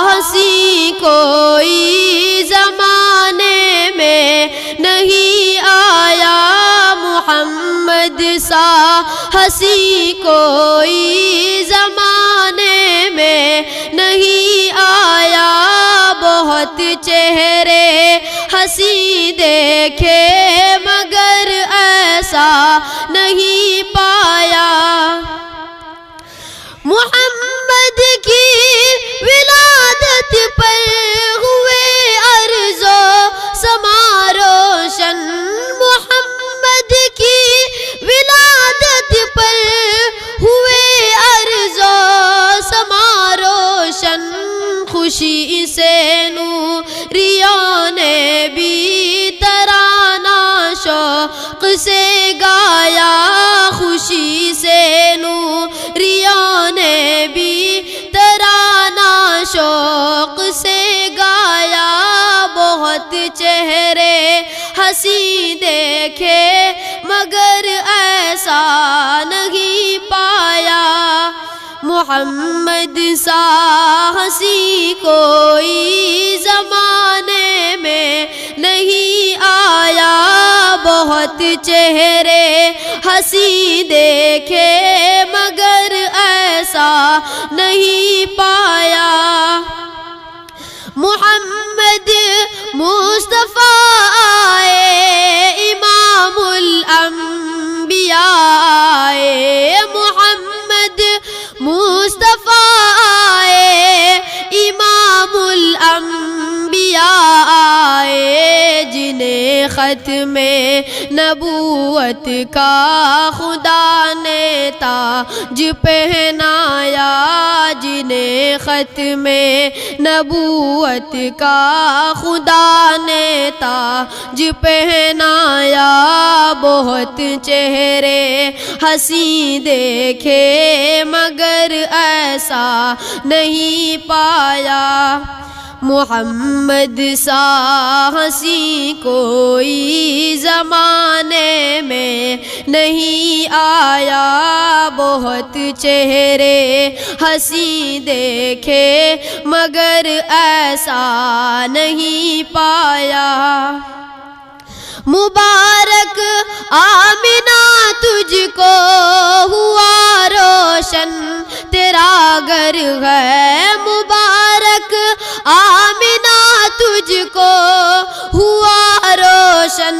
ہنسی کوئی زمانے میں نہیں آیا، محمد سا ہنسی کوئی زمانے میں نہیں آیا، بہت چہرے ہنسی دیکھے مگر ایسا نہیں پایا۔ محمد کی ولادت پر ہوئے ارض و سما روشن، محمد کی ولادت پر ہوئے ارض و سما روشن، خوشی سے نوریوں نے بھی ترانہ شوق سے گایا، خوشی سے نوریوں نے بھی ترانہ شوق سے گایا، بہت چہرے ہنسی دیکھے مگر ایسا نہیں پایا، محمد سا ہنسی کوئی زمانے میں نہیں آیا، بہت چہرے ہنسی دیکھے مگر ایسا نہیں پایا۔ محمد مصطفیٰ آئے امام الانبیاء آئے، محمد مصطفیٰ آئے امام الانبیاء آئے، جنہیں ختم نبوت کا خدا نے تاج پہنایا، جنہیں ختم نبوت کا خدا نے تاج پہنایا، بہت چہرے ہنسی دیکھے مگر ایسا نہیں پایا، محمد سا ہنسی کوئی زمانے میں نہیں آیا، بہت چہرے ہنسی دیکھے مگر ایسا نہیں پایا۔ مبارک آمنہ تجھ کو ہوا روشن تیرا گھر ہے، مبارک آمنہ تجھ کو ہوا روشن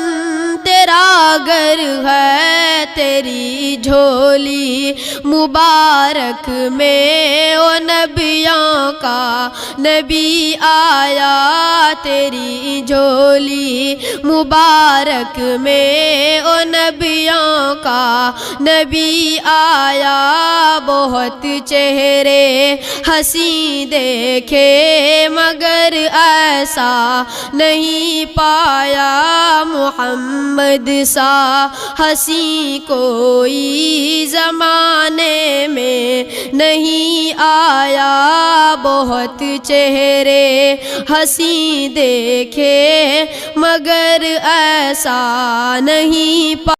تیرا گھر ہے، تیری جھولی مبارک میں او نبیوں کا نبی آیا، تیری جھولی مبارک میں او نبیوں کا نبی آیا، بہت چہرے ہنسی دیکھے مگر ایسا نہیں پایا، محمد سا ہنسی کوئی زمانے میں نہیں آیا، بہت چہرے ہنسی دیکھے مگر ایسا نہیں پایا۔